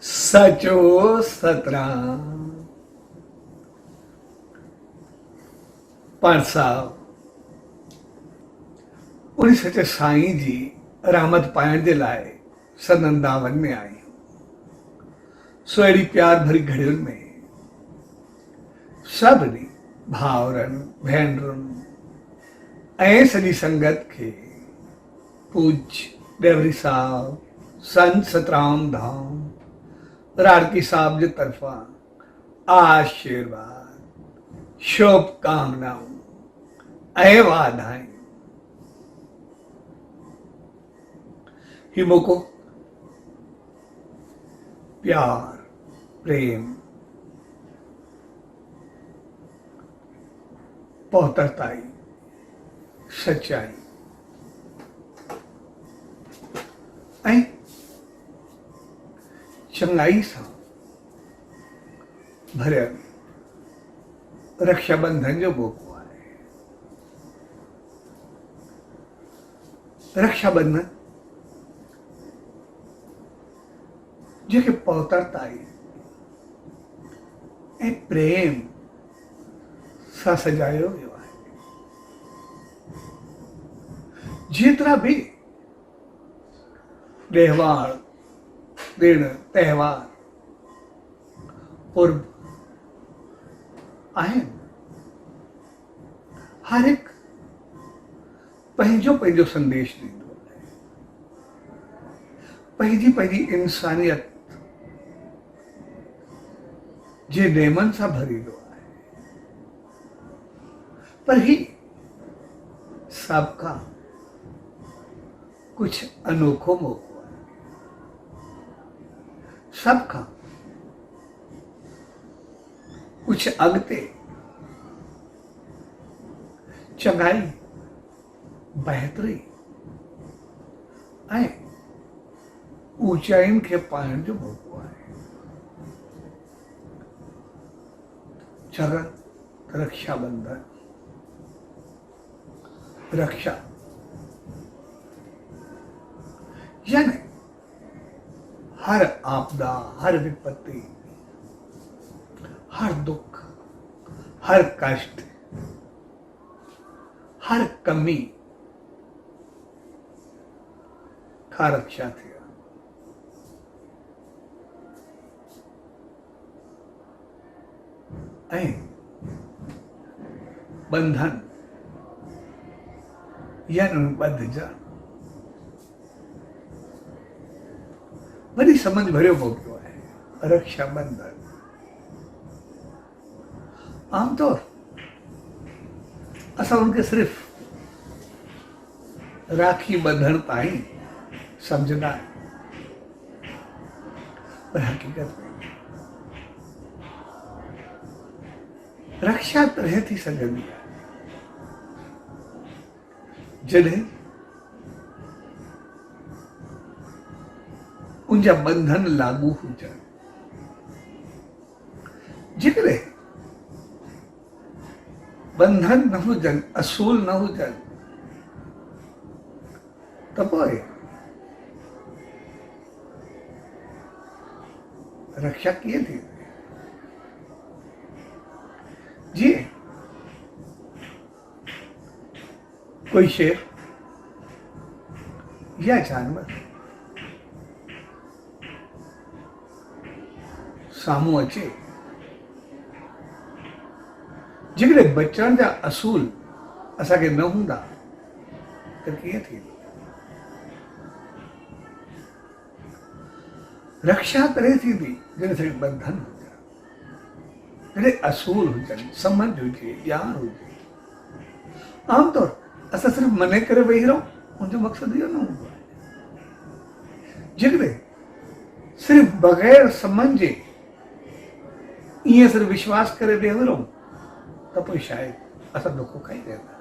सचो सतराम पण साहब उन सचे साईं जी रहमत पाइण जे लाइ सनंदावन में आई सो अहिड़ी प्यार भरी घड़ियुनि में सभिनी भाउरनि भेनरुनि ऐं सॼी संगत खे पूज्य डेवरी साहब संत सतराम धाम राड़की साहब जे तरफां आशीर्वाद शुभकामनाऊं ऐं वाधायूं। ही मौक़ो प्यार प्रेम पहुतरताई सच्चाई ऐं चङाई सां भरियल रक्षाबंधन जो मौक़ो आहे। रक्षाबंधन जेके पहुतरताई ऐं प्रेम सां सजायो वियो आहे। जेतिरा बि ॾेहवार ॾिण त्योहार पर्व आहिनि हर एक पंहिंजो पंहिंजो संदेश ॾींदो आहे। पंहिंजी पंहिंजी इंसानियत जे नेमनि सां भरींदो आहे। पर ही सबका कुछ अनोखो मौक़ो आहे। सबका कुछ अॻिते चङाई बहितरी ऐं ऊचाइनि खे पाइण जो मौक़ो आहे। छाकाणि रक्षाबंधन रक्षा यानी हर आपदा हर विपत्ति हर दुख हर कष्ट हर कमी का रक्षा थिया। ऐं बंधन यानी ॿधजण वॾी समझ भरियो मौक़ो आहे। रक्षाबंधन आमतौर असां उनखे सिर्फ़ राखी ॿधण ताईं सम्झंदा आहियूं, पर हक़ीक़त में रक्षा तॾहिं थी सघंदी आहे जॾहिं उनजा बंधन लागू हुजनि। जेकॾहिं बंधन न हुजनि असूल न हुजनि त पोइ रक्षा कीअं थींदी? जीअं कोई शेर या जानवर साम्हूं अचे, जेकॾहिं बचण जा असूल असांखे न हूंदा त कीअं थींदो? रक्षा तॾहिं थींदी जॾहिं असांखे बंधन हुजनि, जॾहिं असूल हुजनि, समझ हुजे, ज्ञान हुजे। आमतौर असां सिर्फ़ु मने करे वेही रहूं, उनजो मक़सदु इहो न हूंदो आहे। जेकॾहिं सिर्फ़ु बग़ैर सम्झे ईअं सिर्फ़ु विश्वास करे वेही रहूं त पोइ शायदि असां धोखो खाई वेंदासीं।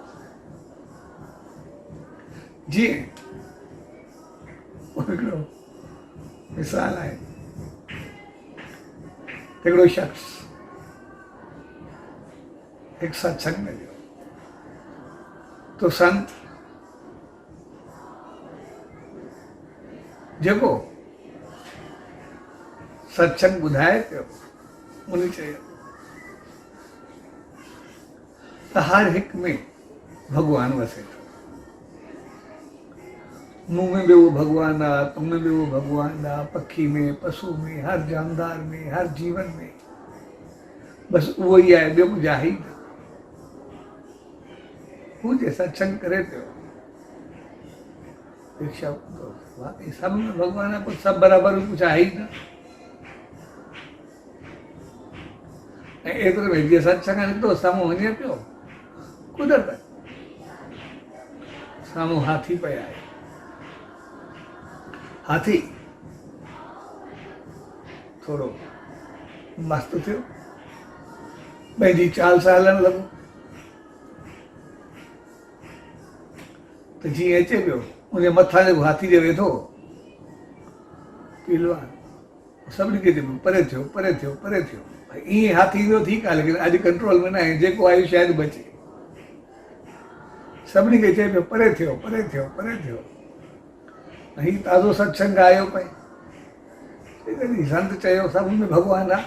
जीअं हिकिड़ो मिसाल आहे, हिकिड़ो शख़्स हिकु सत्संग में वियो तो संत जेको सत्संग ॿुधाए पियो उन चयो त हर हिक में भगवान वसे थो। मुंह में भी वो भगवान आ, तुम में भी वो भगवान आ, पखी में, पशु में, हर जानदार में, हर जीवन में बस उहो ई आहे, ॿियो कुझु आहे ई न। हू जे सत्संग करे पियो दीक्षा वाकई सब में भगवान आहे, कुझु सभु बराबरि कुझु आहे ई न। ऐं एतिरो में जीअं सत्संग निकितो साम्हूं वञे पियो कुदरत साम्हूं हाथी पिया आहे। हाथी थोरो मस्त थियो, पंहिंजी चाल सां हलणु लॻो त जीअं अचे पियो उन मथां जेको हाथी जे वेठो पीलवान सभिनी खे चइबो परे थियो परे थियो परे थियो। भई ईअं हाथी ईंदो ठीकु आहे, लेकिन अॼु कंट्रोल में न आहे, जेको आहे शायदि बचे। सभिनी खे चए पियो परे थियो परे थियो परे थियो। ऐं हीउ ताज़ो सत्संग आयो पई, संत चयो सभ में भॻवानु आहे,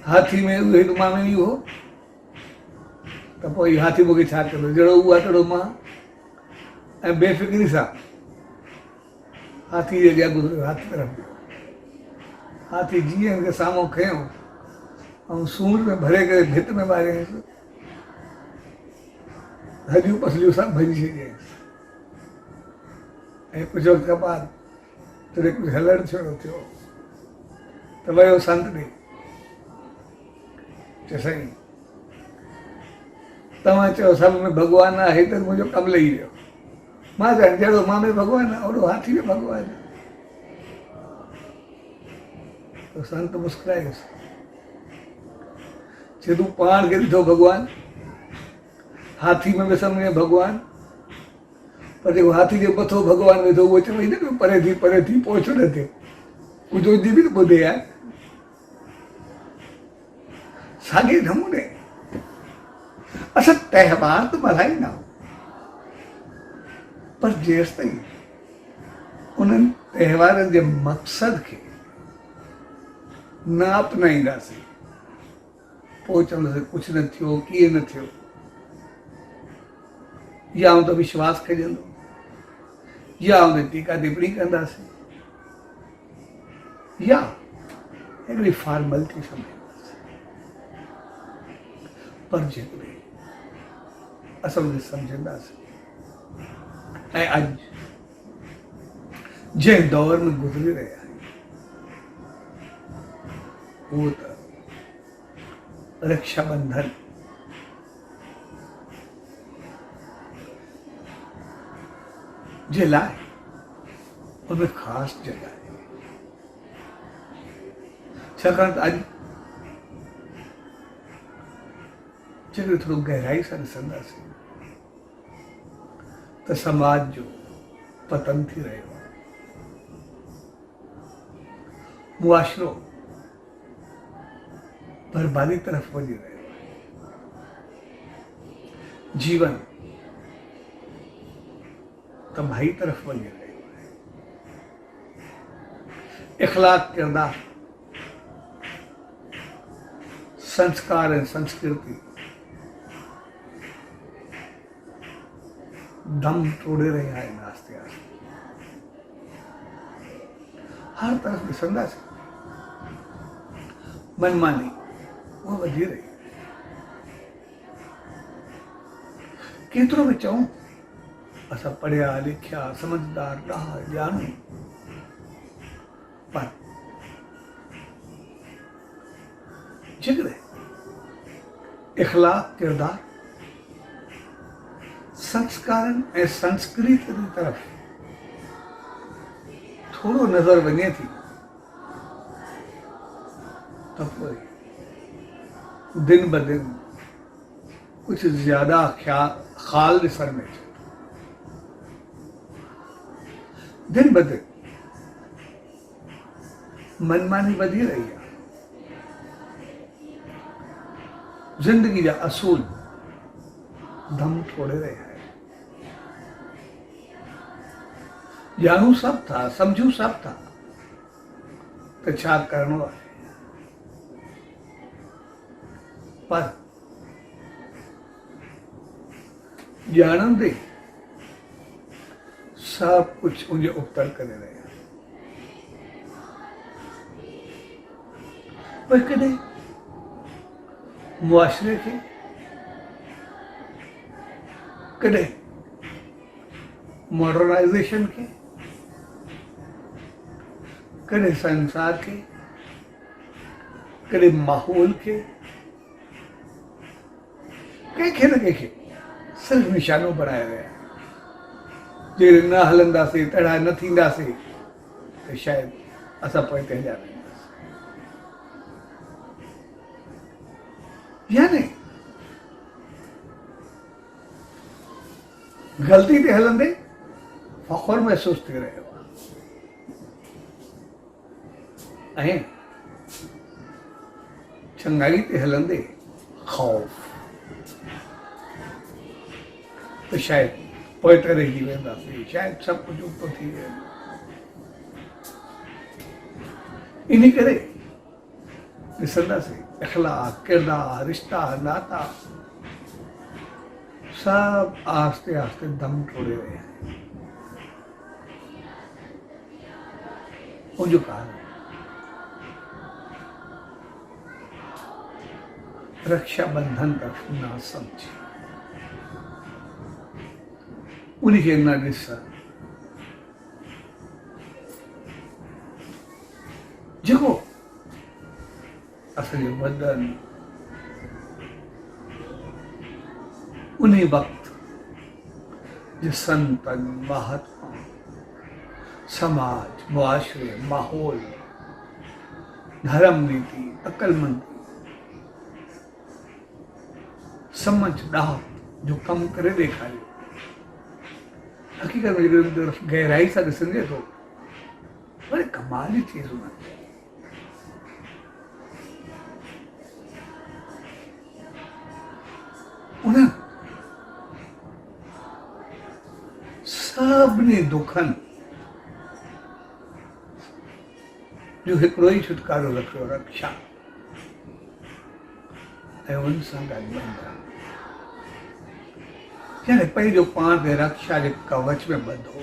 हाथी में उहे मां में बि उहो, त पोइ हाथी मूंखे छा कंदो, जहिड़ो उहो आहे तहिड़ो मां। ऐं बेफ़िक्री सां हाथी जे अॻियां गुज़रियो, हाथी तरफ़ वियो। हाथी जीअं हुनखे साम्हूं खयों ऐं सूंड में भरे करे भित में मारियईंसि, हॾियूं पसलियूं सभु भॼी छॾियईंसि। ऐं कुझु वक़्त खां बाद जॾहिं कुझु हलणु छॾो थियो त वियो संत ॾे, चयो साईं तव्हां चयो सभ में भॻवानु आहे त मुंहिंजो कमु लही वियो। मां चवां जहिड़ो मां में भॻवानु आहे ओड़ो हाथी में भॻवानु आहे। तो संत मुस्कुरायुसि, चए तूं पाण खे ॾिठो भॻवानु, हाथी में बि सम्झे भॻवानु, पर जेको हाथी जे मथो भॻवानु वेठो उहो चवई न कि परे थी पोइ छो न थियो, कुझु जी बि त ॿुधे आहे। साॻे नमूने असां त्योहार त मल्हाईंदा आहियूं, पर जेसि ताईं उन्हनि त्योहारनि जे मक़सद खे न अपनाईंदासीं पोइ चवंदासीं कुझु न थियो, कीअं न थियो, या त विश्वास कजंदो या उन टीका टिप्पणी कंदासीं या हिकिड़ी फॉर्मेलिटी सम्झंदासीं। पर जेकॾहिं असां उनखे सम्झंदासीं ऐं अॼु जंहिं दौर में गुज़री रहिया आहियूं उहो त रक्षाबंधन जे लाइ उनमें ख़ासि जॻह आहे, छाकाणि त अॼु जेकॾहिं थोरो गहराई सां ॾिसंदासीं त समाज जो पतन थी रहियो आहे, मुआशरो बर्बादी तरफ़ वञी रहियो आहे, जीवन तबाही तरफ़ वञी रहियो आहे, इख़लाक़ किरदार संस्कार ऐं संस्कृति दम तोड़े रहिया आहिनि आस्ते आस्ते। हर तरफ़ ॾिसंदासीं मनमानी उहा वधी रही आहे। केतिरो बि चऊं असां पढ़िया लिखिया समझदार ॾाह ॼाणूं, पर जेकॾहिं इख़लाक़ किरदार संस्कारनि ऐं संस्कृति जी तरफ़ थोरो नज़र वञे थी त पोइ दिन ब दिन कुछ ज्यादा ख़्याल ॾिसण में अचे थो। दिन ब दिन मनमानी वधी रही आहे, जिंदगी जा असूल दम तोड़े रहिया आहिनि। ॼाणूं सभु था, सम्झूं सभु था, तो छा करण वाले, पर जानन दे सब कुछ उनके उपतर करे रहे। पर कदे मुआशरे के, कदे मॉडर्नाइजेशन के, कदे संसार के, कदे माहौल के, कंहिंखे न कंहिंखे सिर्फ़ निशानो बनाया गया। जे न हलंदासीं, तड़ा न थींदासीं त शायद असां पोइ ते हलिया वेंदासीं। यानी ग़लती ते हलंदे फ़ख़्र महसूस थी रहियो आहे, ऐं चङाई ते हलंदे ख़ौफ़, तो शायद पोइ ते रहिजी वेंदासीं, शायद सभु कुझु उल्टो थी वेंदो। इन करे ॾिसंदासीं इख़लाक़, किरदार, रिश्ता, नाता सब आस्ते आस्ते दम तोड़े रहे हैं। उनजो कारण रक्षाबंधन तरफ ना समझे, उनखे न ॾिस, जेको असांजो वॾनि उन वक़्त जे संतनि, महात्मा, समाज, मुआशरे, माहौल, धर्म नीति, अकलमंदी, समझदार जो कम करे ॾेखारियो, हक़ीक़त में गहराई सां ॾिसंदे तो बड़े कमाल जी चीज़ हुननि उन्हनि सभिनी दुखनि जो हिकिड़ो ई छुटकारो रखियो, रक्षा, ऐं उन सां गॾु बंधन। यानी पंहिंजो पाण खे रक्षा जे कवच में ॿधो,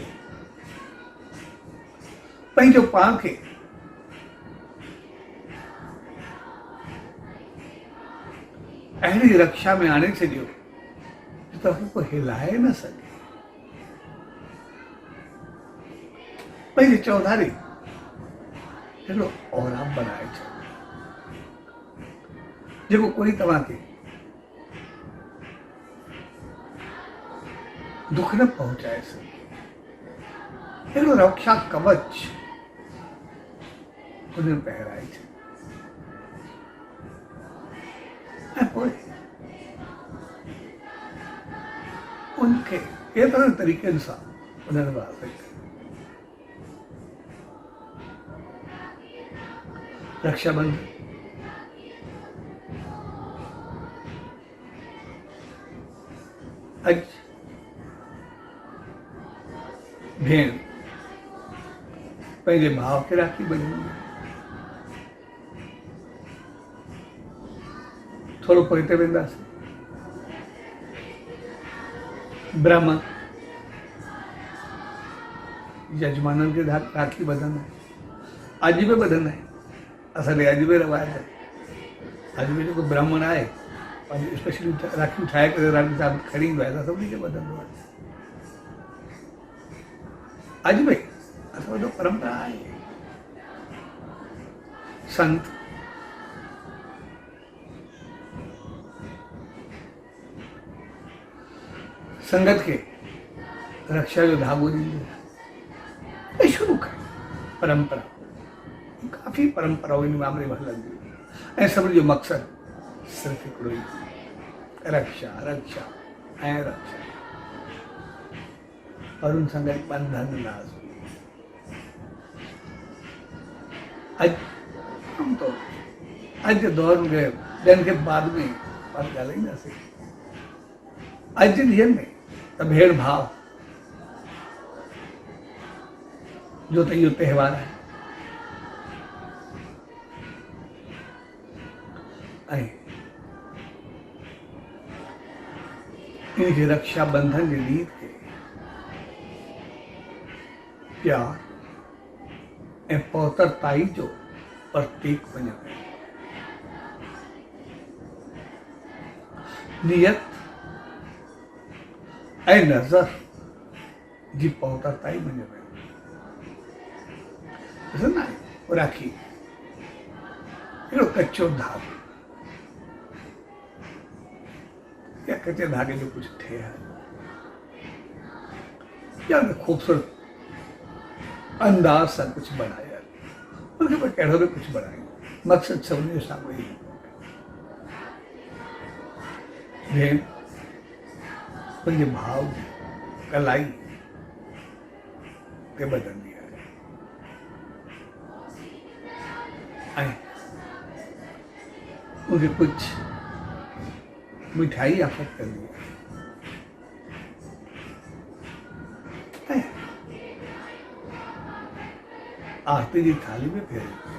पंहिंजो पाण खे अहिड़ी रक्षा में आणे छॾियो जो तव्हांखे कोई हिलाए न सघे। पंहिंजे चौधारी हिकिड़ो औरा बनाए छॾियो जेको कोई तव्हांखे दुख न पहुंचाए सके, हिकिड़ो रक्षा कवच उन्हें पहिराए छॾियो। ऐं पोइ उनखे केतिरनि तरीक़नि सां उन्हनि वास्ते रक्षाबंधन अॼु भेण पंहिंजे भाउ खे राखी ॿधी, थोरो पोइ ते वेंदासीं, ब्राह्मण यजमाननि खे राखी ॿधंदा, अॼु बि ॿधंदा आहिनि। असांजे अॼु बि रवाज आहे, अॼु बि जेको ब्राह्मण आहे पंहिंजी स्पेशली राखी ठाहे करे राखी साहिब खणी ईंदो आहे, असां सभिनी खे ॿधंदो आहे। अॼु बि असां वटि परंपरा आहे। संत संगत के रक्षा जो धागो ॾींदो आहे। शुरू खां परंपरा काफ़ी परंपराऊं इन मामले में हलंदियूं, ऐं सभिनी जो मक़सदु सिर्फ़ु हिकिड़ो ई, रक्षा, रक्षा ऐं रक्षा। और उन सां गॾु बंधन नाज़। अॼु आमतौर अॼु जे दौर में ॿियनि खे बाद में पाण ॻाल्हाईंदासीं। अॼु जे ॾींहंनि में त भेण भाउ जो त इहो त्योहार आहे, ऐं इनखे रक्षाबंधन जी रीत खे प्यार ऐं पौतरताई जो प्रतीक मञियो वेंदो। नियत ऐं नज़र जी पौतरताई मञियो वेंदो। ॾिसंदा आहियूं राखी हिकिड़ो कचो धागो या कचे धागे जो कुछ ठे है या खूबसूरत अंदाज सा कुछ बनाया उनके पर कहिड़ो बि कुछ बनाए मक़सद सभिनी जो साम्हूं ई भेण पंहिंजे भाव जी कलाई ते ॿधंदी आहे ऐं उनखे कुझु मिठाई आफ़त कंदी है। आरती जी थाली में फेरंदी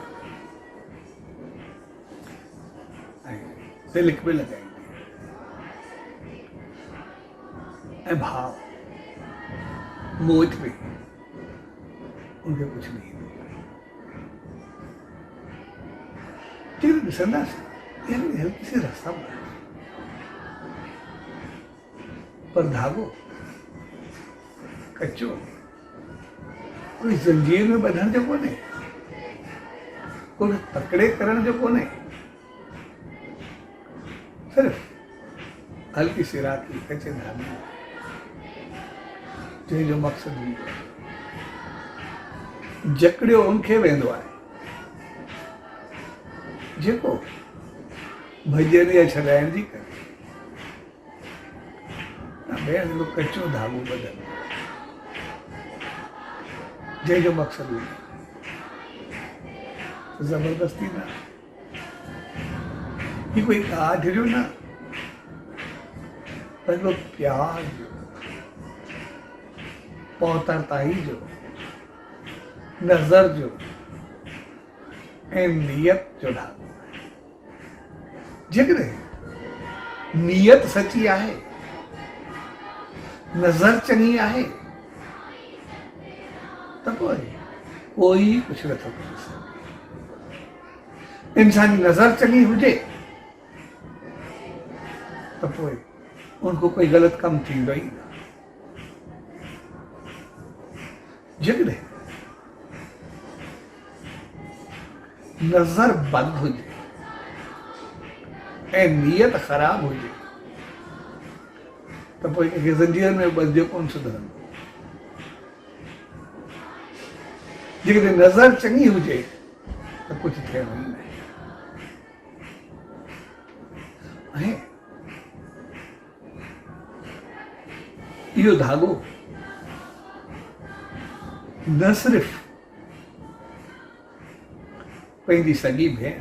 है। तिलक में लगाईंदी है। भाव मोच में उनके कुछ नहीं लेकिन ॾिसंदासीं हल्की सी रस्म है पर धागो कच्चो कोई जंजीर में बंधण जो कोन्हे कोई तकड़े करण जो कोन्हे सिर्फ हल्की सी राखी कच्चे धागे जंहिंजो मक़सदु जकड़ियो उनखे वेंदो आहे जेको भॼन या छॾाइण जी करे भेण जो कच्चो धागो ॿधल जंहिंजो मक़सदु ज़बरदस्ती न ही कोई काठ जो न पंहिंजो प्यार जो पौतरताई जो नज़र जो ऐं नियत जो धागो आहे। जेकॾहिं नियत सची आहे नज़र चङी आहे त पोइ कोई कुझु नथो करे सघे। इंसानी नज़र चङी हुजे त पोइ उनको कोई ग़लति कमु थींदो ई न। जेकॾहिं नज़र बंदि हुजे ऐं नियत ख़राब हुजे त पोइ कंहिंखे ज़ंजीर में ॿधियो कोन सुधरंदो। जेकॾहिं नज़र चङी हुजे त कुझु थियणो ई न आहे। इहो धागो न सिर्फ़ पंहिंजी सॻी भेण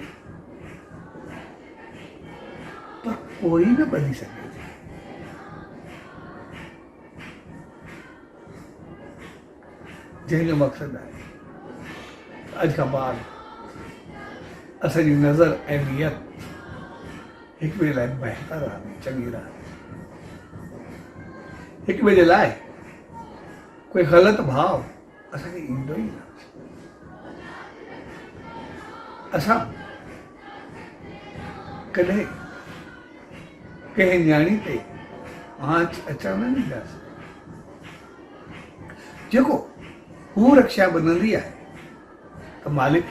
पर कोई न ॿधी सघे थी। जंहिंजो मक़सदु आहे अॼु खां बाद असांजी नज़र ऐं नियत हिक ॿिए लाइ बहितर रहंदी चङी रहंदी। हिक ॿिए जे लाइ कोई ग़लति भाव असांखे ईंदो ई न। असां कॾहिं कंहिं न्याणी ते आंच अचण न ॾींदासीं। जेको हू रक्षा ॿधंदी आहे त मालिक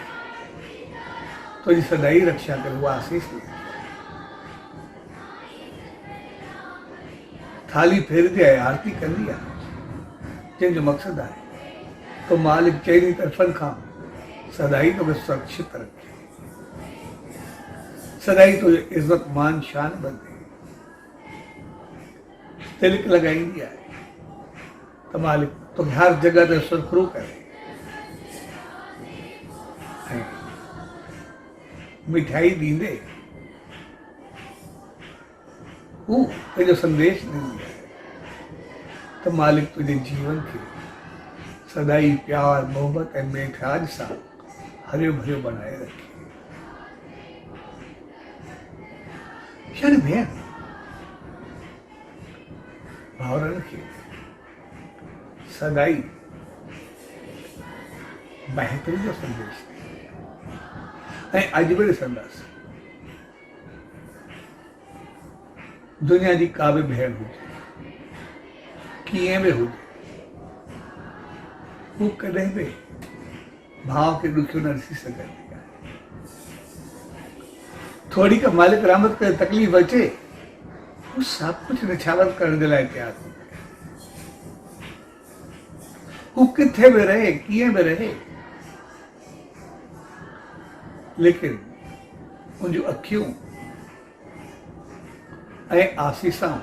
तुंहिंजी सदाई रक्षा करे उहा आसीस ॾे। थाली फेरंदी आहे आरती कंदी आहे जंहिंजो मक़सदु आहे तो मालिक चइनी तरफ़नि खां सदाई तोखे सुरक्षित रखे, सदाई तुंहिंजो इज़त मान शान बंदे। तिलक लॻाईंदी आहे त मालिक तोखे हर जॻह ते सुरखरू करे ऐं मिठाई ॾींदे हू पंहिंजो संदेश ॾींदी आहे त मालिक तुंहिंजे जीवन खे सदाई प्यार मोहब्बत ऐं मेठाज सां हरियो भरियो बनाए रखे। यानी भेण भाउरनि खे सदाई बहितरी जो संदेश ॾे। ऐं अॼु बि ॾिसंदासीं दुनिया जी का बि भेण हुजे, कीअं बि हुजे, हू कॾहिं बि भाव खे ॾुखियो न ॾिसी सघंदी आहे। थोड़ी का मालिक रहमत करे तकलीफ़ अचे, हू सभु कुझु निछावर करण जे लाइ तयार हूंदी आहे। हू किथे बि रहे, कीअं बि रहे, लेकिन उनजूं अखियूं ऐं आसीसां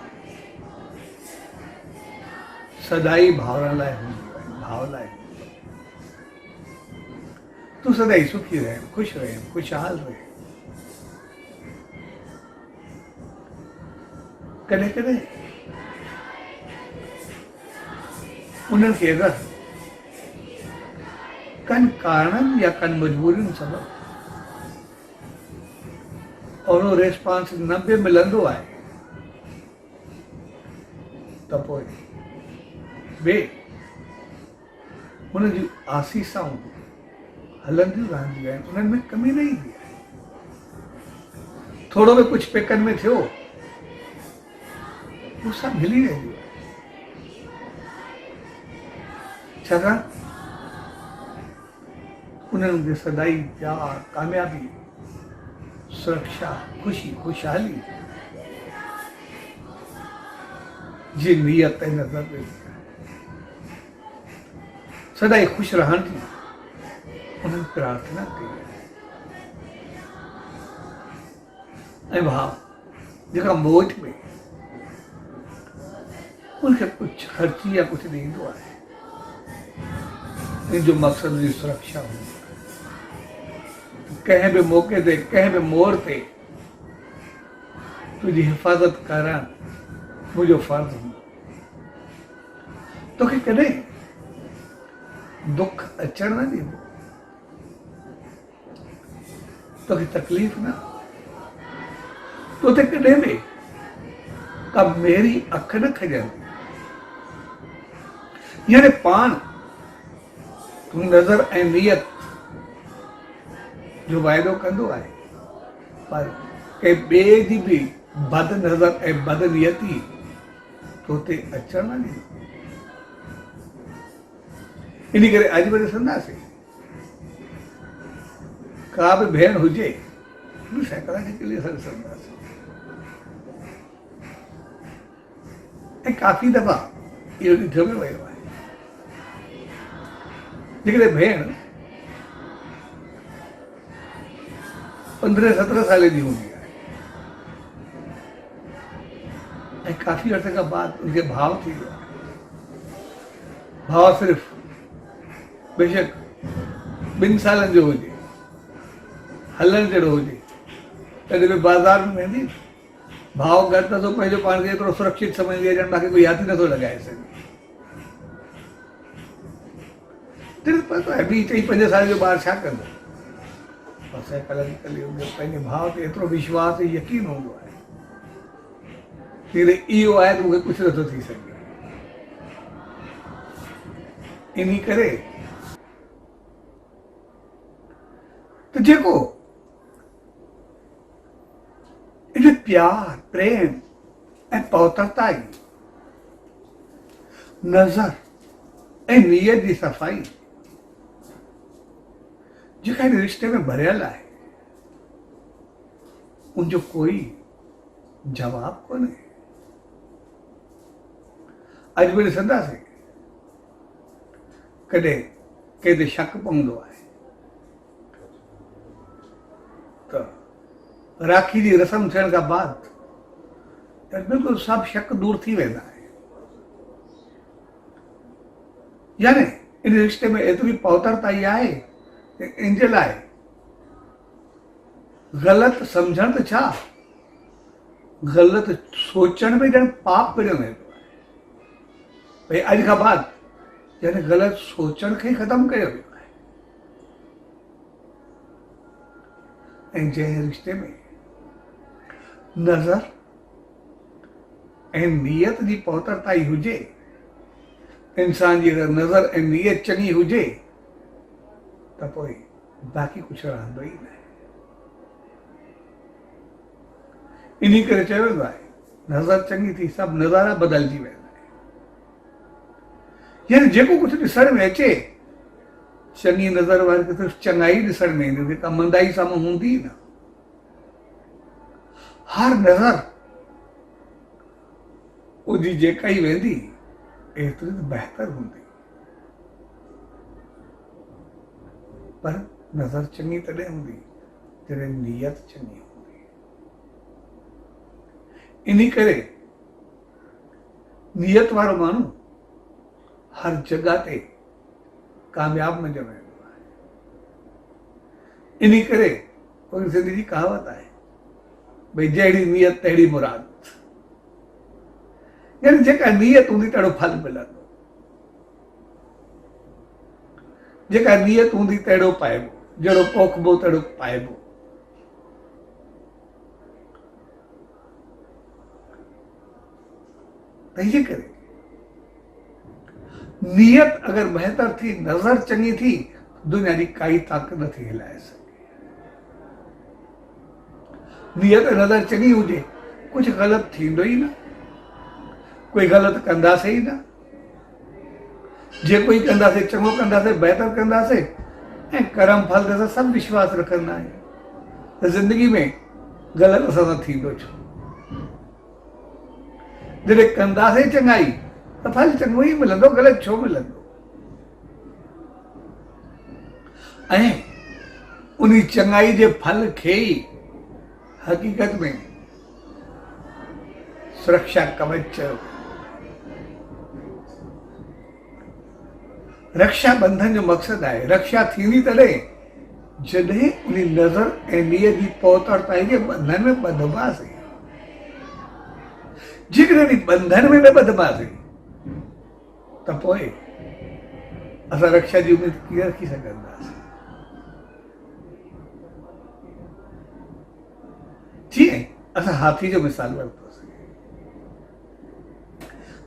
सदाई भाउरनि लाइ हूंदियूं आहिनि, भाउ लाइ। तूं सदाई सुखी रहे, ख़ुशि रहे, ख़ुशहाल रहे। कॾहिं कॾहिं उन्हनि खे अगरि कनि कारणनि या कनि मजबूरियुनि सबबि और वो रिस्पॉन्स न बि मिलंदो आहे, त पोइ ॿिए हुन जूं आसीसाऊं हलंदियूं रहंदियूं आहिनि, उन्हनि में कमी न ईंदी आहे। थोरो बि कुझु पेकनि में थियो, हू सभु हिली वेंदियूं आहिनि। छाकाणि उन्हनि खे सदाई प्यार, कामयाबी, सुरक्षा, खुशी, खुशहाली जी नीयत ऐं नज़र में सदाई ख़ुशि रहण जी उन्हनि प्रार्थना कई आहे। ऐं भाउ जेका मौज में उनखे कुझु ख़र्ची या कुझु ॾींदो आहे, इन जो मक़सद जी सुरक्षा हूंदी आहे। कंहिं बि मौक़े ते, कंहिं बि मोड़ ते तुंहिंजी हिफ़ाज़त करणु मुंहिंजो फ़र्ज़ु हूंदो। तोखे कॾहिं दुख अचणु न ॾींदो, तोखे तकलीफ़ न, तोते कॾहिं बि का मेरी अखि न खॼंदी। यानी पाण तूं नज़र ऐं नियत जो वाइदो कंदो आहे, पर कंहिं ॿिए जी बि बद नज़र ऐं बद नियती तोते अचणु न ॾींदो। इन करे अॼु बि ॾिसंदासीं का बि भेण हुजे, सैकड़ा खे किले सां ॾिसंदासीं। ऐं काफ़ी दफ़ा इहो ॾिठो बि वियो आहे, जेकॾहिं भेण 15-17 साल जी हूंदी आहे ऐं काफ़ी अर्से खां बाद उनखे भाव थी वियो आहे। भाव सिर्फ़ बेशक 2 सालनि जो हुजे, हलण जहिड़ो हुजे, कॾहिं बि बाज़ार में वेंदी, भाव घटि नथो पंहिंजो पाण खे एतिरो सुरक्षित समझंदी आहे ॼण तव्हांखे कोई हथ नथो लॻाए सघे। पतो आहे 20-25 साल जो ॿारु छा कंदो, साइकोलॉजिकली पंहिंजे भाव ते एतिरो विश्वास ऐं यकीन हूंदो आहे कि इहो आहे त मूंखे कुझु नथो थी सघे। इन करे त जेको इन प्यार, प्रेम ऐं पवित्रता जी नज़र ऐं नियत जी सफ़ाई जेका हिन रिश्ते में भरियल आहे, उनजो कोई जवाब कोन्हे। अॼु बि ॾिसंदासीं कॾहिं कंहिं ते शक पवंदो आहे त राखी जी रस्म थियण खां बाद बिल्कुलु सभु शक दूर थी वेंदा आहे। यानी इन रिश्ते में एतिरी पवित्रता ई आहे कि इन जे लाइ ग़लति सम्झण त छा, ग़लति सोचण में ॼण पाप पिणियो वेंदो आहे। भई अॼु खां बाद यानी ग़लति सोचण खे ख़तमु कयो वियो आहे। ऐं जंहिं रिश्ते में नज़र ऐं नियत जी पहुतरताई हुजे, इंसान जी अगरि नज़र ऐं नियत चङी हुजे त पोइ बाक़ी कुझु रहंदो ई न। इन करे चयो वेंदो आहे नज़र चङी थी सभु नज़ारा बदिलजी वेंदा आहिनि। यानी जेको कुझु ॾिसण में अचे, चङी नज़र वारे खे सिर्फ़ु चङाई ॾिसण में ईंदी, जेका मंदाई साम्हूं हूंदी न। हर नज़र उजी जेका ई वेंदी एतिरी त बहितर हूंदी, पर नज़र चङी तॾहिं हूंदी जॾहिं नियत चङी हूंदी। इन करे नियत वारो माण्हू हर जॻह ते कामयाब मञियो वेंदो आहे। इन करे कोई सिंधी जी कहावत आहे भई जहिड़ी नियत तहिड़ी मुराद। यानी जेका नियत हूंदी तहिड़ो फल मिलंदो, जेका नियत हूंदी तहिड़ो पाइबो, जहिड़ो पोखबो तहिड़ो पाइबो। तंहिंजे करे नियत अगरि बहितर थी, नज़र चङी थी, दुनिया जी काई ताक़त नथी हिलाए सघे। नियत नज़र चङी हुजे कुझु ग़लति थींदो ई न, कोई ग़लति कंदासीं ई न। जेको ई कंदासीं चङो कंदासीं, बहितर कंदासीं ऐं कर्म फल ते असां सभु विश्वास रखंदा आहियूं त ज़िंदगी में ग़लति असां सां थींदो छो। जॾहिं कंदासीं चङाई त फल चङो ई मिलंदो, ग़लति छो मिलंदो। ऐं उन चङाई जे फल खे ई हक़ीक़त में सुरक्षा कवच चयो। रक्षा बंधन जो मक़सदु आहे, रक्षा थींदी तॾहिं जॾहिं उन नज़र ऐं नियत जी पहुतरताई जे बंधन में ॿधबासीं। जेकॾहिं बंधन में न ॿधबासीं त पोइ असां रक्षा जी उमेद कीअं रखी सघंदासीं। जीअं असां हाथी जो मिसाल वरितोसीं,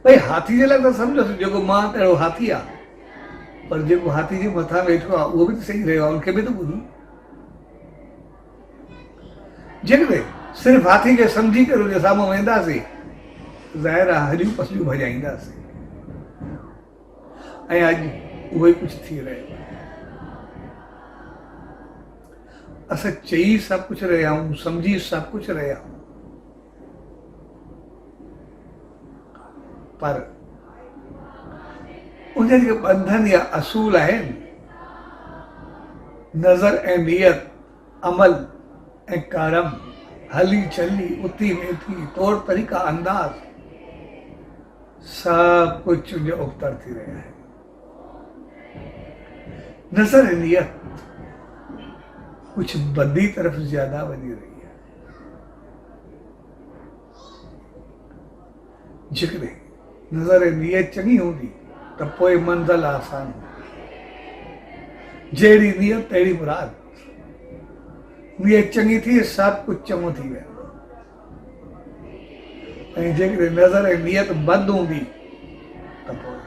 भई हाथी जे लाइ त सम्झोसि जेको मां तहिड़ो हाथी आहे, पर जेको हाथी जे मथां वेठो आहे उहो बि त सही रहियो आहे, उनखे बि त ॿुधूं। जेकॾहिं सिर्फ़ु हाथी खे सम्झी करे उनजे साम्हूं वेंदासीं ज़ाहिर आहे हॾियूं पसलियूं भॼाईंदासीं। ऐं अॼु उहो ई कुझु थी रहियो आहे। असां चई सभु कुझु रहिया आहियूं, सम्झी सभु कुझु रहिया आहियूं, पर उन जे बंधन या असूल आहिनि नज़र ऐं नियत, अमल ऐं करम, हली चली, उथी वेठी, तौर तरीक़ा, अंदाज़, सब कुछ जो उबतर थी रहा है। नज़र ऐं नियत कुछ बदी तरफ़ ज्यादा वधी रही है। जेकॾहिं नज़र ऐं नियत चङी हूंदी त पोइ मंज़िल आसान हूंदी। जहिड़ी नियत तहिड़ी मुराद। नियत चङी थी सभु कुझु चङो थी वेंदो। ऐं जेकॾहिं नज़र ऐं नियत बद हूंदी त पोइ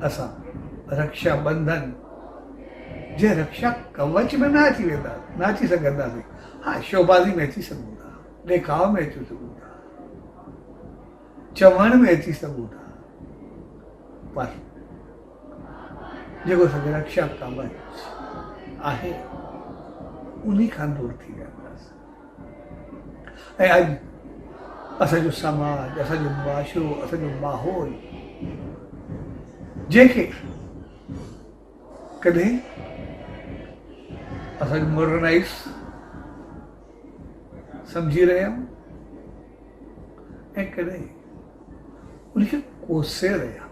असां रक्षा बंधन जे रक्षा कवच में न अची वेंदा, न अची सघंदासीं। हा, शोबाज़ी में अची सघूं था, ॾेखाव में अची सघूं था, चवण में अची सघूं था, पर जेको असांखे रक्षा कवच आहे उन खां दूर थी वेंदासीं। ऐं अॼु असांजो समाज, असांजो मुआशिरो, असांजो माहौल जंहिंखे कॾहिं असांजो मॉडर्नाइज़ सम्झी रहिया आहियूं ऐं कॾहिं उनखे कोसे रहिया,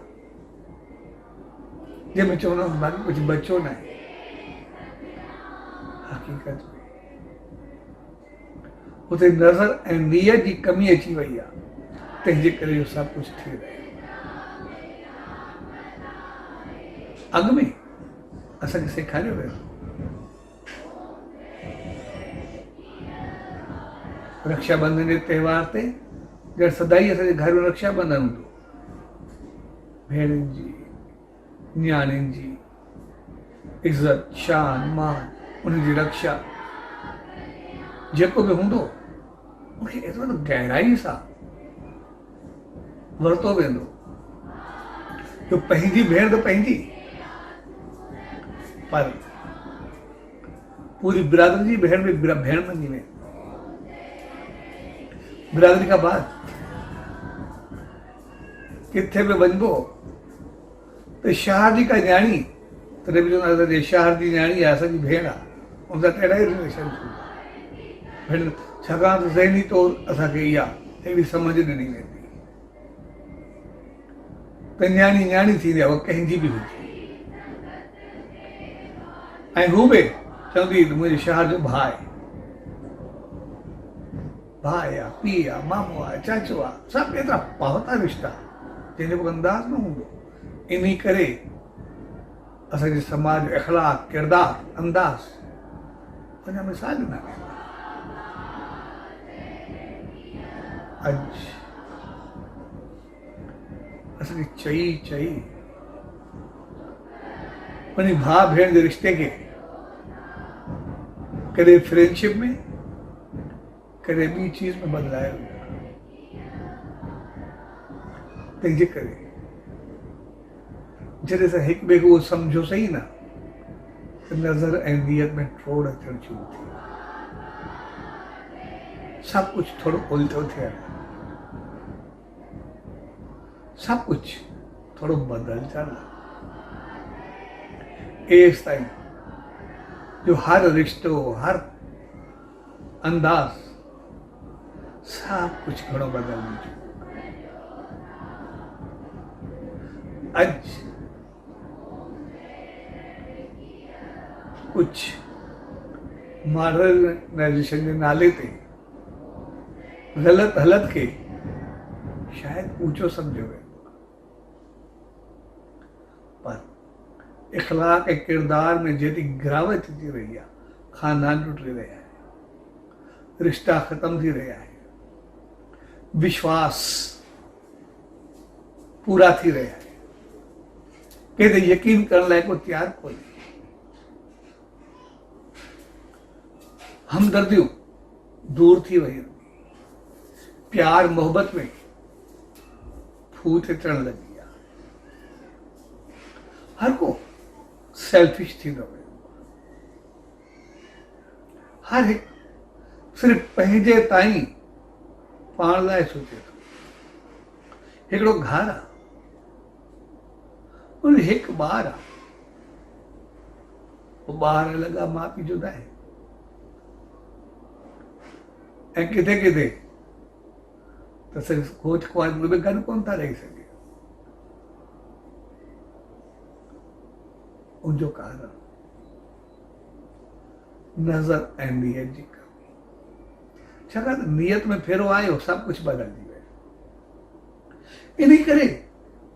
जंहिंमें चवंदा आहियूं बाक़ी कुझु बचो न आहे। हक़ीक़त में उते नज़र ऐं नियत जी कमी अची वई आहे, तंहिंजे करे इहो सभु कुझु थी रहियो। अॻ में असांखे सेखारियो वियो रक्षाबंधन जे त्योहार ते ॼण सदाई असांजे घर में रक्षाबंधन हूंदो, भेणनि जी न्याणियुनि जी इज़त शान मान उनजी रक्षा जेको बि हूंदो मूंखे एतिरो त गहराई सां वरितो वेंदो जो पंहिंजी भेण त पंहिंजी, पर पूरी बिरादरी जी भेण में भेण मञी में बिरादरी खां बाद किथे बि वञिबो त शहर जी का न्याणी तॾहिं बि चवंदा शहर जी न्याणी आहे असांजी भेण आहे, उन सां कहिड़ा ई रिलेशन थींदा भेण, छाकाणि त ज़हनी तौरु असांखे इहा अहिड़ी सम्झ ॾिनी वेंदी त न्याणी न्याणी थींदी आहे, उहा कंहिंजी बि हुजे, ऐं हू बि चवंदी त मुंहिंजे शहर जो भाउ आहे, भाउ आहे पीउ आहे मामो आहे चाचो आहे, सभु एतिरा पहुता रिश्ता जंहिंजो को अंदाज़ न हूंदो। इन करे असांजे समाज जो अखलाक किरदार अंदाज़ अञा मिसाल न आहे। अॼु असांखे चई चई वञी भाउ भेण जे रिश्ते खे कॾहिं फ्रेंडशिप में कॾहिं ॿी चीज़ में बदिलायो वियो। तंहिंजे करे जॾहिं असां हिकु ॿिए खे उहो सम्झो सही न त नज़र ऐं नियत में ट्रोड़ अचणु शुरू थी, सभु कुझु थोरो उल्टो थियणु, सभु कुझु थोरो बदिलजणु एसि ताईं जो हर रिश्तो हर अंदाज़ सभु कुझु घणो बदिलजी चुको। अॼु कुझु मॉडर्नाइजेशन जे नाले ते ग़लति हालत खे शायदि ऊंचो सम्झो वेंदो, पर इख़लाक़ ऐं किरदार में जेतिरी गिरावट थी रही आहे, ख़ानदान टुटी रहिया आहिनि, रिश्ता ख़तम थी रहिया आहिनि, विश्वास पूरा थी रहिया आहिनि, कंहिं ते यकीन करण लाइ को तयारु कोन्हे, हमदर्दियूं दूर थी वयूं, प्यार मोहब्बत में फूट अचणु लॻी आहे, हर को सेल्फिश थींदो वियो, हर हिकु सिर्फ़ु पंहिंजे ताईं पाण लाइ सोचे थो। हिकिड़ो घरु आहे, उन हिकु ॿारु आहे, पोइ ॿार लॻा माउ पीउ जुदा आहिनि, ऐं किथे किथे त सिर्फ़ु खोज ख्वाहिश में बि गॾु कोन था रही सघे। उनजो कारण नज़र ऐं नियत जी कमी, छाकाणि त नियत में फेरो आयो सभु कुझु बदिलजी वियो। इन करे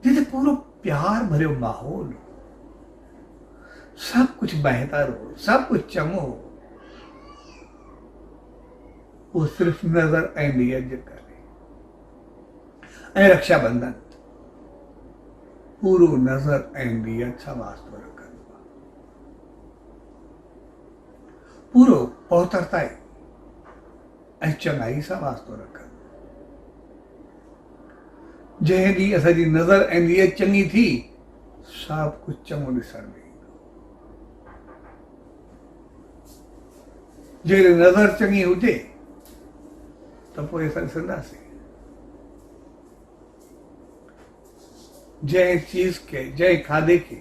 जिते पूरो प्यार भरियो माहौल हो, सभु कुझु बहितर हो, सभु कुझु चङो हो, वो सिर्फ़ नज़र ऐं नियत जे करे ऐं रक्षाबंधन पूरो नज़र ऐं नियत सां वास्तो रखनि, पूरो पहुतरताई ऐं चङाई सां वास्तो रखनि। जंहिं ॾींहुं असांजी नज़र ऐं नियत चङी थी, सभु कुझु चङो ॾिसण में ईंदो। जॾहिं नज़र चङी हुजे त पोइ असां ॾिसंदासीं, जंहिं चीज़ खे, जंहिं खाधे खे,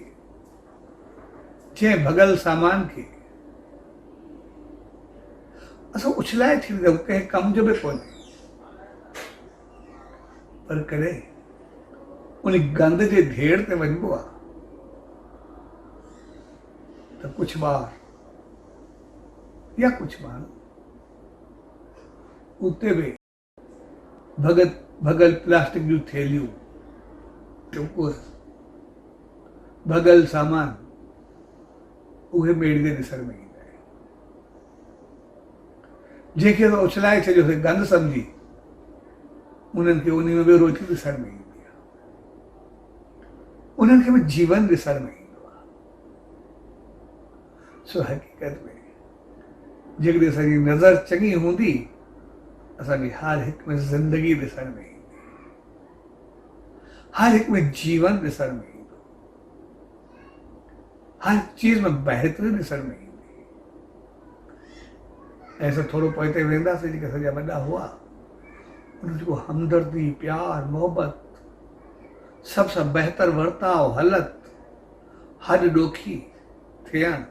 जंहिं भॻल सामान खे असां उछलाए थी वेंदा, कंहिं कम जो बि कोन्हे, पर कॾहिं उन गंद जे ढेर ते वञिबो आहे त कुझु ॿार या कुझु माण्हू उते बि भॻल प्लास्टिक जूं थैलियूं, टुकुर, भॻल सामान, उहे मेड़ींदे ॾिसण में ईंदा आहिनि। जंहिंखे त उछलाए छॾियोसीं गंद सम्झी, उन्हनि खे उन में ॿियो रोटी ॾिसण में ईंदी आहे, उन्हनि खे बि जीवन ॾिसण में ईंदो आहे। सो हक़ीक़त में जेकॾहिं असांजी नज़र चङी हूंदी, असांजी हर हिक में ज़िंदगी ॾिसण में ईंदी, हर हिक में जीवन ॾिसण में ईंदो, हर चीज़ में बहितरी ॾिसण में ईंदी। ऐं थोरो पोइ ते वेंदासीं, जेके असांजा वॾा हुआ, उन्हनि जेको हमदर्दी, प्यार, मोहबत, सभ सां बहितर वर्ताव, हलत, हॾ ॾोखी थियणु,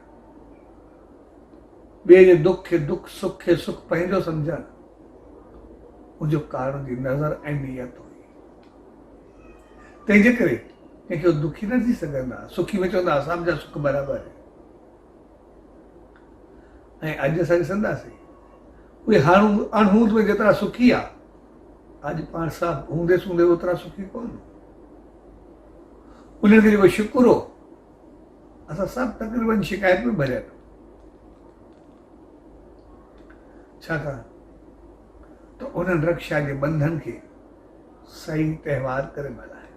ॿिए जे दुख खे दुख, सुख खे सुख पंहिंजो सम्झणु, उनजो कारण जी नज़र ऐं नियत हुई। तंहिंजे करे कंहिंखे दुखी न थी सघंदा, सुखी में चवंदा असां जा सुख बराबरि आहे। ऐं अॼु असां ॾिसंदासीं उहे हाणे अणहूंद में जेतिरा सुखी आहे, अॼु पाण सभु हूंदे सूंदे ओतिरा सुखी कोन। उन्हनि खे जेको शुकुर हो, असां सभु तक़रीबन शिकायत में भरियल। छाकाणि त उन्हनि रक्षा जे बंधन खे सही त्योहार करे मल्हायो,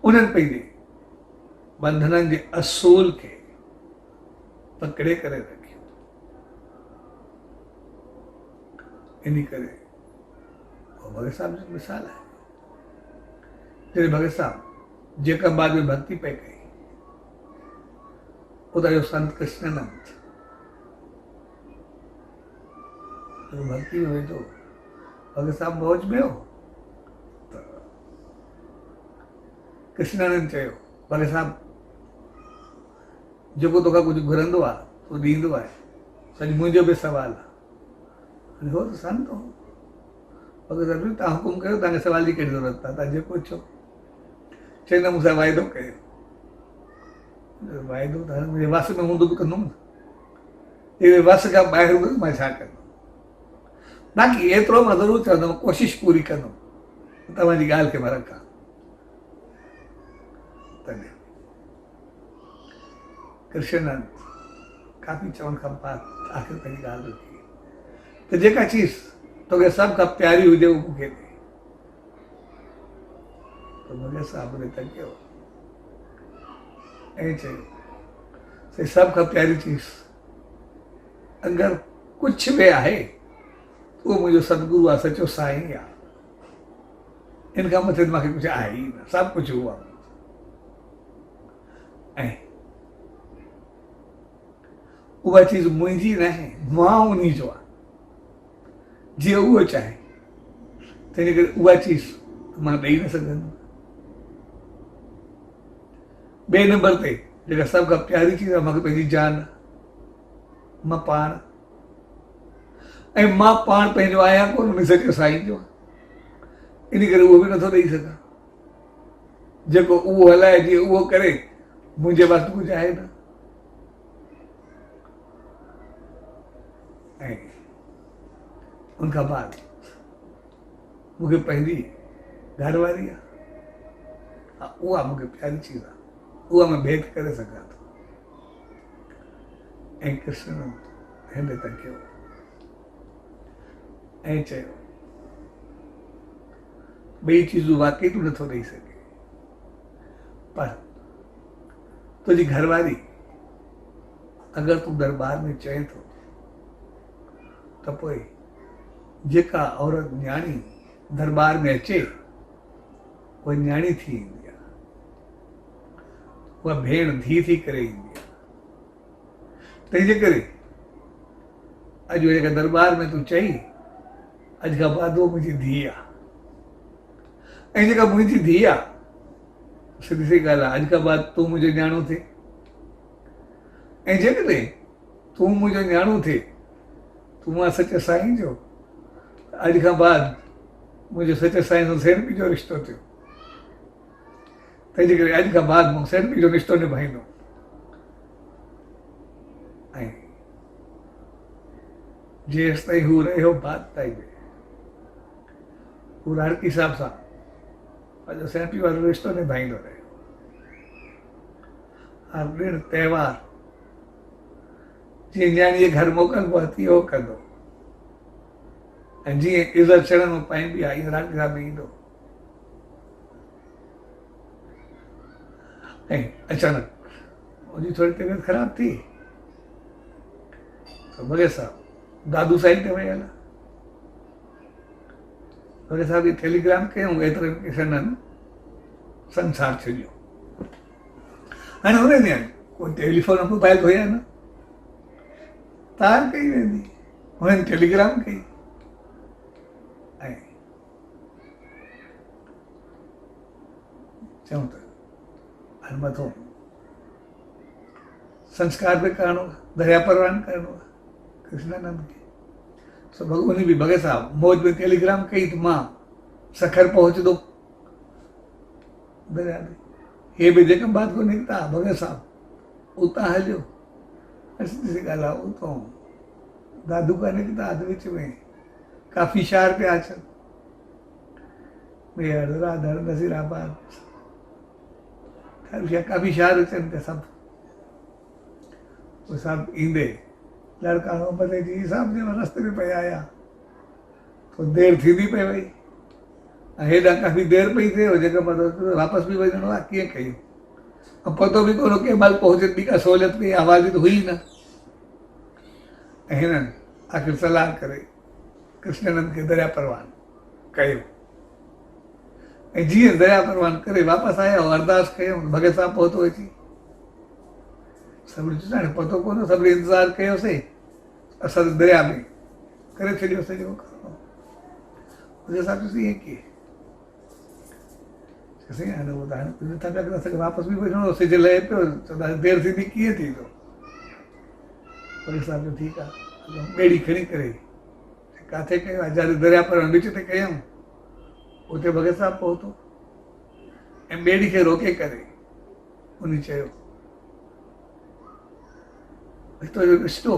उन्हनि पंहिंजे बंधननि जे असूल खे पकड़े करे रखियो। इन करे भगत साहब जी मिसाल है, जॾहिं भगत साहब जेकंबाद में भक्ति पे कई, उतां जो संत कृष्णानंद भक्ति में वेठो, भगत साहब मौज में हो, त कृष्णानंद चयो, भगत साहब जेको तोखां कुझु घुरंदो आहे तो ॾींदो आहे, सॼो मुंहिंजो बि सवाल आहे। हो त संत हो, भगत साहब तव्हां हुकुम कयो, तव्हांखे सवाल जी कहिड़ी ज़रूरत आहे, तव्हां जेको चओ। चवंदा मूंसां वाइदो कयो, वाइदो त मुंहिंजे वस में हूंदो बि कंदुमि, इहे वस खां ॿाहिरि हूंदो मां छा कंदुमि। बाक़ी एतिरो मां ज़रूरु चवंदुमि, कोशिशि पूरी कंदुमि, तव्हांजी ॻाल्हि खे मां रखां। तॾहिं कृष्णानंद काफ़ी चवण खां बाद आख़िर पंहिंजी ॻाल्हि रखी त जेका चीज़ तोखे सभ खां प्यारी हुजे उहो मूंखे ॾे। त भगत साहब ने तकियो ऐं चयो, से सभ खां प्यारी चीज़ अगरि कुझु बि आहे उहो मुंहिंजो सतगुरु आहे, सचो साईं आहे। इन खां मथे मूंखे कुझु आहे ई न, सभु कुझु उहो आहे। ऐं उहा चीज़ मुंहिंजी न आहे, मां उन्ही जो आहे, जीअं उहो चाहे, तंहिंजे करे उहा चीज़ मां ॾेई न सघंदुमि। ॿिए नंबर ते जेका सभ खां प्यारी चीज़ आहे, मूंखे पंहिंजी जान, मां पाण, ऐं मां पाण पंहिंजो आहियां कोन, उन सचो साईं जो आहे। इन करे उहो बि नथो ॾेई सघां। जेको उहो हलाए, जीअं उहो करे, मुंहिंजे वक़्तु कुझु आहे न। ऐं उनखां बाद मूंखे पंहिंजी घरवारी आहे, उहा मूंखे प्यारी चीज़ आहे, उहा मां भेट करे सघां थो। ऐं कृष्ण हिन तकियो ऐं चयो, ॿई चीज़ूं वाकई तूं नथो ॾेई सघे, पर तुंहिंजी घरवारी अगरि तूं दरबार में चए थो त पोइ जेका औरत न्याणी दरबार में अचे उहा न्याणी थी ईंदी आहे, उहा भेण धी थी करे ईंदी आहे। तंहिंजे करे अॼु जेका दरबार में तूं चई, अॼु खां बाद उहा मुंहिंजी धीउ आहे। ऐं जेका मुंहिंजी धीउ आहे, सिधी सी ॻाल्हि आहे, अॼु खां बाद तूं मुंहिंजो न्याणो थिए। ऐं जेकॾहिं तूं मुंहिंजो न्याणो थिए, तूं मां सच साईं जो, अॼु खां बाद मुंहिंजो सच साईं सां सेण पी जो रिश्तो थियो। तंहिंजे करे अॼु खां बाद मां सेण पी जो रिश्तो निभाईंदुमि। ऐं जेसि ताईं हू रहियो बात ताईं में, हू हर हिसाब सां पंहिंजो सेण पी वारो रिश्तो निभाईंदो रहियो। हर ॾिणु त्योहार जीअं न्याणीअ घर मोकिलिबो आहे तीअं उहो कंदो, ऐं जीअं इज़त चढ़ण में पाईंदी आहे ईअं राजा में ईंदो। ऐं अचानक उनजी थोरी तबियत ख़राब थी तो भॻत साहब दादू साईं ते वियल। भॻत साहब जी टेलीग्राम कयूं, एतिरे किशननि संसार छॾियो। हाणे हुन ॾींहुं कोई टेलीफोन मोबाइल हुया न, तार कई वेंदी, हुननि टेलीग्राम कई ऐं चऊं त हाणे मथो संस्कार बि करणो आहे, दरिया परवान करणो आहे कृष्णानंद खे। सो उन बि भॻत साहब मौज में टेलीग्राम कई त मां सखर पहुचंदो दरिया में। हे बि जेका बात को निकिता भॻत साहब उतां हलियो, ॾिसी ॻाल्हि आहे उतां दादू का निकिता त विच में काफ़ी शार पिया अचनि, मेहर राधर नज़ीराबाद काफ़ी शार अचनि पिया सभु। उहे सभु ईंदे लड़का मोहम्मद जी हिसाब जे रस्ते में पिया आया, थोरी देरि थींदी पई वई, ऐं हेॾा काफ़ी देरि पई थिए, जेका मतिलबु वापसि बि वञिणो आहे कीअं कयूं, ऐं पतो बि कोन्हो कंहिं महिल पहुचे, ॿी का सहूलियत बि आवाज़ त हुई न। ऐं हिननि आख़िर सलाह करे कृष्णानंद खे दरिया परवान कयो, ऐं जीअं दरिया परवान करे वापसि आया अरदास कयूं, भॻत साहब पहुतो अची। सभिनी चयो हाणे पतो कोन्हे, सभिनी इंतज़ारु कयोसीं, असां त दरिया में करे छॾियोसीं जेको करिणो। भॻत साहब चयोसीं ईअं कीअं? चयोसीं हाणे उहो त हाणे नथा पिया करे सघे, वापसि बि वञिणो, सिज लहे पियो, चवंदा देरि थींदी कीअं थींदो। भॻत साहब चयो ठीकु आहे, ॿेड़ी खणी करे किथे कयो, आज़ादी दरिया पर विच ते कयूं, उते भॻत साहब पहुतो ऐं ॿेड़ी खे रोके करे उन चयो तुंहिंजो रिश्तो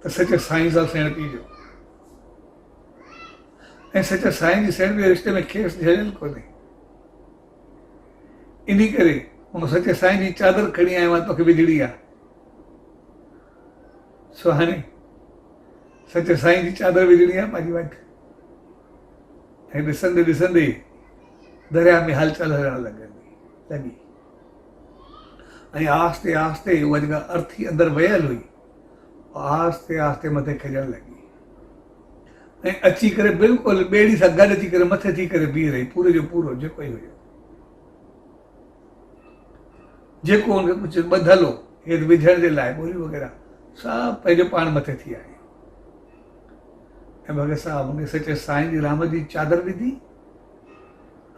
त सच साईं सां सेण पीउ जो, ऐं सच साईं जी सेण जे रिश्ते में खेसि जड़ियल कोन्हे, इन करे हुन सच साईं जी चादर खणी आयो आहियां तोखे विझणी आहे। सो हाणे सच साईं जी चादर विझणी आहे पंहिंजी वटि। ऐं ॾिसंदे ॾिसंदे दरिया में हलचल हलणु लॻी, ऐं आहिस्ते आहिस्ते उहा जेका अर्थी अंदरि वियल हुई आहिस्ते आहिस्ते मथे खॼणु लॻी, ऐं अची करे बिल्कुलु ॿेड़ी सां गॾु अची करे मथे थी करे बीह रही, पूरे जो पूरो जेको ई हुयो, जेको हुनखे कुझु ॿधल हो हेठि विझण जे लाइ ॿोलियूं वग़ैरह सभु पंहिंजो पाण मथे थी आयो। ऐं भॻत साहब हुन सचे साईं जी राम जी चादर विधी,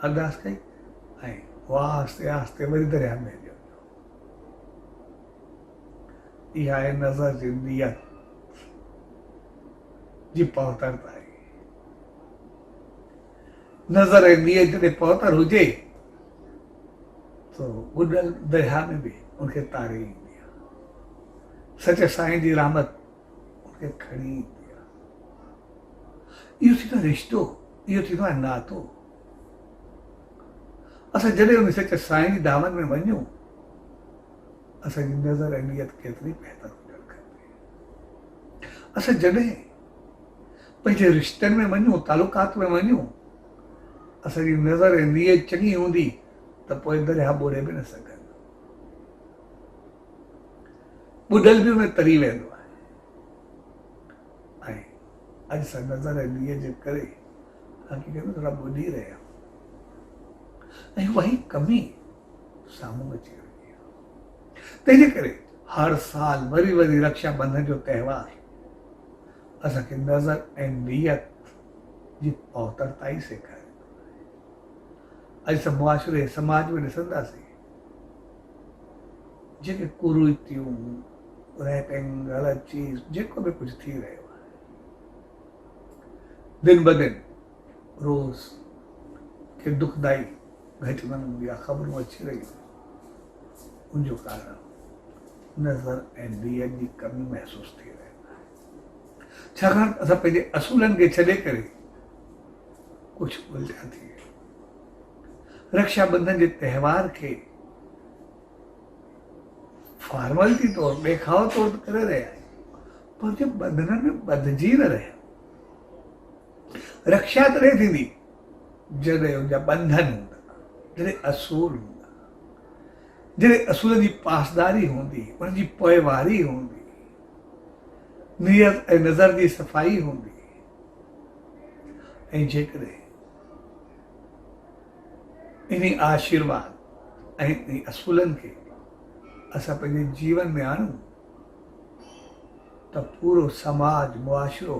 अरदास कई, ऐं उहा आहिस्ते आहिस्ते वरी दरिया में हलियो। इहा आहे नज़र जी नियत जी पहुतरता आहे। नज़र ऐं नियत जॾहिं पहुतर हुजे तो ॿुॾल दरिया में बि उनखे तारे ईंदी आहे, सच साईं जी रहमत उनखे खणी ईंदी आहे। इहो थींदो आहे रिश्तो, इहो थींदो आहे नातो। असां जॾहिं उन सच साईं जी दामन में वञूं, असांजी नज़र ऐं नियत केतिरी बहितर हुजणु खपे। असां जॾहिं पंहिंजे रिश्तनि में वञूं, तालुकात में वञूं, असांजी नज़र ऐं नियत चङी हूंदी त पोइ दरिया ॿोड़े बि न सघंदो, ॿुॾल बि में तरी वेंदो आहे। ऐं अॼु सां नज़र ऐं नियत जे करे हक़ीक़त में थोरा ॿुॾी रहिया, ऐं उहा ई कमी साम्हूं अची रही आहे। तंहिंजे करे हर साल वरी वरी रक्षाबंधन जो त्योहार असांखे नज़र ऐं नियत जी पहुतरता ई सेखारींदो आहे। अॼु सभु मुआशिरे समाज में ॾिसंदासीं जेके कुरीतियूं, रैपिंग, ग़लति चीज़ जेको बि कुझु थी रहियो आहे, दिन ब दिन रोज़ के दुखदाई घटनाऊं या ख़बरूं अची रहियूं, उनजो कारण नज़र ऐं नियत जी कमी महसूस थी रही आहे। छाकाणि असां पंहिंजे असूलनि खे छॾे करे कुझु उलझा थी विया। रक्षाबंधन जे त्योहार खे फॉर्मेलिटी तौर ॾेखाव तौर करे रहिया आहियूं, पर जे बंधन में बंधजी न रहे, रक्षा तॾहिं थींदी जॾहिं उनजा बंधन हूंदा, जॾहिं असूल हूंदा, जॾहिं असूल जी पासदारी हूंदी, उनजी पोइवारी हूंदी, नियत ऐं नज़र जी सफ़ाई हूंदी। ऐं जेकॾहिं इन आशीर्वाद ऐं इन असूलनि खे असां पंहिंजे जीवन में आणूं त पूरो समाज, मुआशिरो,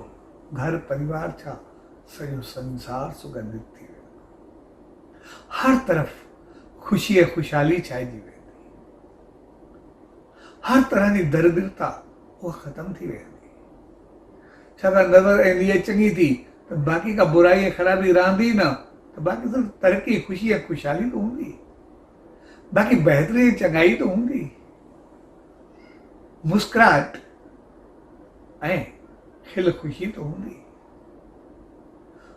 घर परिवार छा सॼो संसार सुगंधित थी वेंदो। हर तरफ़ ख़ुशी ऐं ख़ुशहाली छाइजी वेंदी, हर तरह जी दरिद्रता उहा ख़तम थी वेंदी। छाकाणि नज़र ऐं नियत चङी थी त बाक़ी का बुराई ऐं ख़राबी रहंदी न, त बाक़ी सिर्फ़ु तरक़ी, ख़ुशी ऐं ख़ुशहाली तो हूंदी, बाक़ी बहितरी ऐं चङाई तो हूंदी, मुस्कुराहट ऐं खिल ख़ुशी तो हूंदी,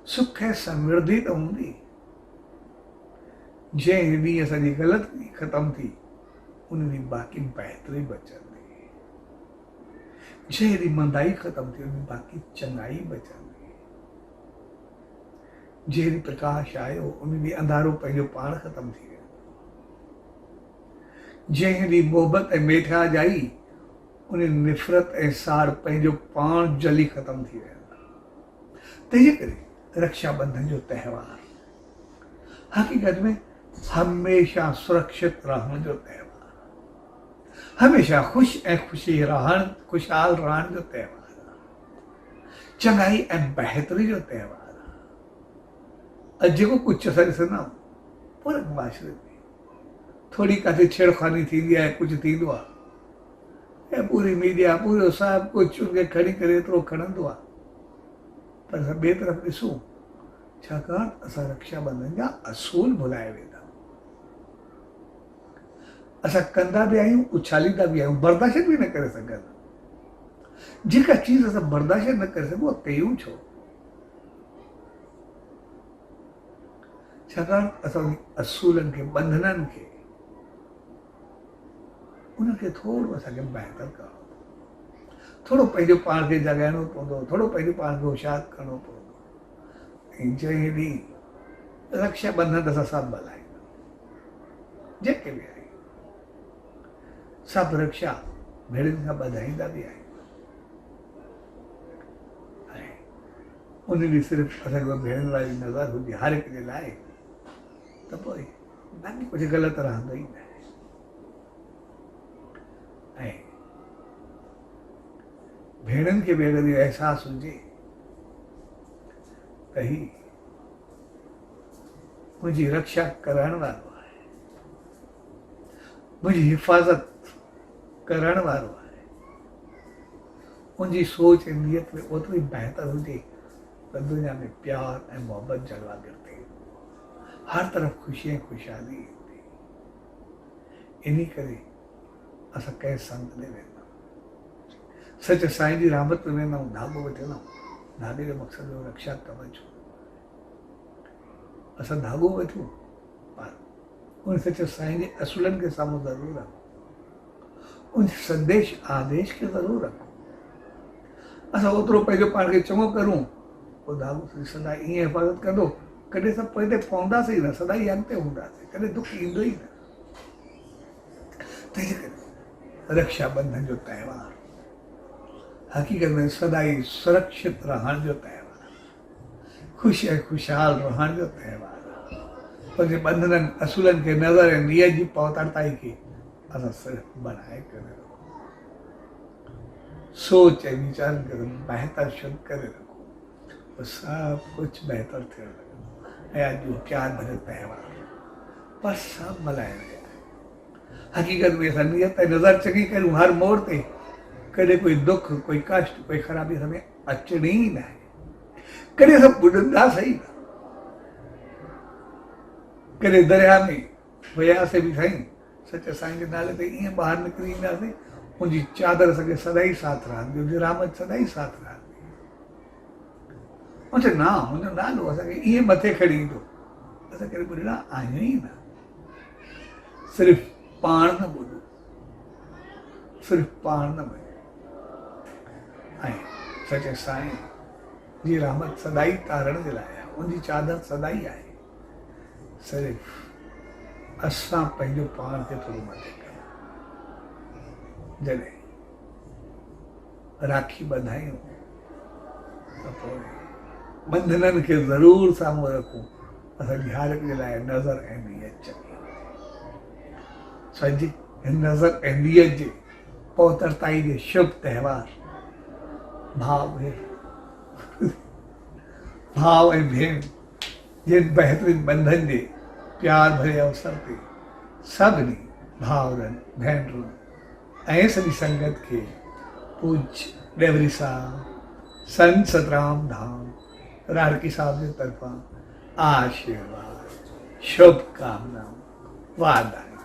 सुख ऐं समृद्धि तो हूंदी। जंहिं ॾींहुं असांजी ग़लती ख़तम थी, उन ॾींहुं बाक़ी बहितरी बचंदी। जंहिं ॾींहुं मंदाई ख़तम थी, उन ॾींहुं बाक़ी चङाई बचंदी। जंहिं ॾींहुं प्रकाश आयो, उन ॾींहुं अंधारो पंहिंजो पाण ख़तम थी वियो। जंहिं ॾींहुं मोहबत ऐं मेठाज आई, उन निफ़रत ऐं साड़ पंहिंजो पाण जली ख़तम थी वेंदा। तंहिंजे करे रक्षाबंधन जो त्योहार हक़ीक़त में हमेशह सुरक्षित रहण जो त्योहार, हमेशह ख़ुशि ऐं ख़ुशहाल रहण जो त्योहार, चङाई ऐं बहितरी जो त्योहार। अॼु जेको कुझु असां ॾिसंदा आहियूं पूरे मुआशिरे में, थोरी काथे छेड़खानी थींदी आहे, कुझु थींदो आहे, ऐं पूरी मीडिया, पूरो सभु कुझु उनखे खणी करे एतिरो खणंदो आहे। पर असां ॿिए तरफ़ ॾिसूं, छाकाणि असां रक्षाबंधन जा असूल भुलाए वेंदा आहियूं। असां कंदा बि आहियूं, उछालींदा बि आहियूं, बर्दाश्त बि न करे सघंदा। जेका चीज़ असां बर्दाश्त न करे सघूं, कयूं छो? छाकाणि असां असूलनि खे, बंधननि खे, उनखे थोरो असांखे बहितर करणो पवंदो, थोरो पंहिंजो पाण खे जॻाइणो पवंदो, थोरो पंहिंजो पाण खे होशियारु करणो पवंदो। ऐं जंहिं ॾींहुं रक्षाबंधन असां सभु मल्हाईंदा, जेके बि आहिनि सभु रक्षा भेणुनि खां ॿधाईंदा बि आहियूं। ऐं उन ॾींहुं सिर्फ़ु असांखे भेणुनि वारी नज़र हुजे हर हिक जे लाइ, त पोइ बाक़ी कुझु ग़लति रहंदो ई न। ऐं भेणुनि खे बि अगरि इहो अहसासु हुजे त ही मुंहिंजी रक्षा करण वारो आहे, मुंहिंजी हिफ़ाज़त करण वारो आहे, उनजी सोच ऐं नियत में ओतिरी बहितर हुजे त दुनिया में प्यार ऐं मोहबत जलवागर थिए, हर तरफ़ ख़ुशी ऐं ख़ुशहाली ईंदी। इन करे असां कंहिं संत ॾे वेंदा आहियूं, सच साईं जी रहमत में वेंदा आहियूं, धाॻो वठंदा आहियूं। धाॻे जो मक़सदु हो रक्षा कवच। असां धाॻो वठूं, पर उन सच साईं जे असूलनि खे साम्हूं ज़रूरु रखूं, उन संदेश आदेश खे ज़रूरु रखूं। असां ओतिरो पंहिंजो पाण खे चङो करूं, पोइ धाॻो सदाई ईअं हिफ़ाज़त कंदो, कॾहिं असां पोइ पवंदासीं न, सदाई अॻिते हूंदासीं, कॾहिं दुख ईंदो ई न। तंहिंजे करे रक्षाबंधन जो त्योहार हक़ीक़त में सदाई सुरक्षित रहण जो त्योहार, ख़ुशि ऐं ख़ुशहाल रहण जो त्योहार। पंहिंजे बंधननि असूलनि खे, नज़र ऐं नियत जी पवित्रताई खे असां सिर्फ़ु बनाए करे रखूं, सोच ऐं वीचारनि खे बहितर शुद्ध करे रखूं, त सभु कुझु बहितर थियणु लॻंदो। ऐं अॼु प्यार भरियो त्योहार बसि सभु मल्हाए रहिया। हक़ीक़त में असां नियत ऐं नज़र चङी करियूं हर मोड़ ते, कॾहिं कोई दुख, कोई कष्ट, कोई ख़राबी हमें अचणी ई न आहे। कॾहिं असां ॿुॾंदासीं न, कॾहिं दरिया में वियासीं बि साईं, सच साईं जे नाले ते ईअं ॿाहिरि निकिरी ईंदासीं, उनजी चादर असांखे सदाई साथ रहंदी, उनजी रहमत सदाई साथ रहंदी। उनजो नाम, उनजो नालो असांखे ईअं मथे खणी ईंदो, असां कॾहिं ॿुॾड़ा आहियूं ई न। सिर्फ़ु पाण न ॿुधो, सिर्फ़ु पाण न मञो, ऐं सचे साईं जी रहमत सदाई तारण जे लाइ आहे, उनजी चादर सदाई आहे। सिर्फ़ु असां पंहिंजो पाण खे थोरो मथे कयूं। जॾहिं राखी ॿधायूं त पोइ बंधननि खे ज़रूरु साम्हूं रखूं। असांजी हर हिक जे लाइ नज़र ऐं नीयत चङी। सॼी नज़र ऐं नीयत जे पवित्रताई जे शुभ त्योहार भाव ऐं भेण जिन बहितरीन बंधन जे प्यार भरे अवसर ते सभिनी भाउरनि भेनरुनि ऐं सॼी संगत खे पूज्य डेवरी साहब संत सतराम धाम रारकी साहब जे तरफ़ां आशीर्वाद शुभकामनाऊं वाधायूं।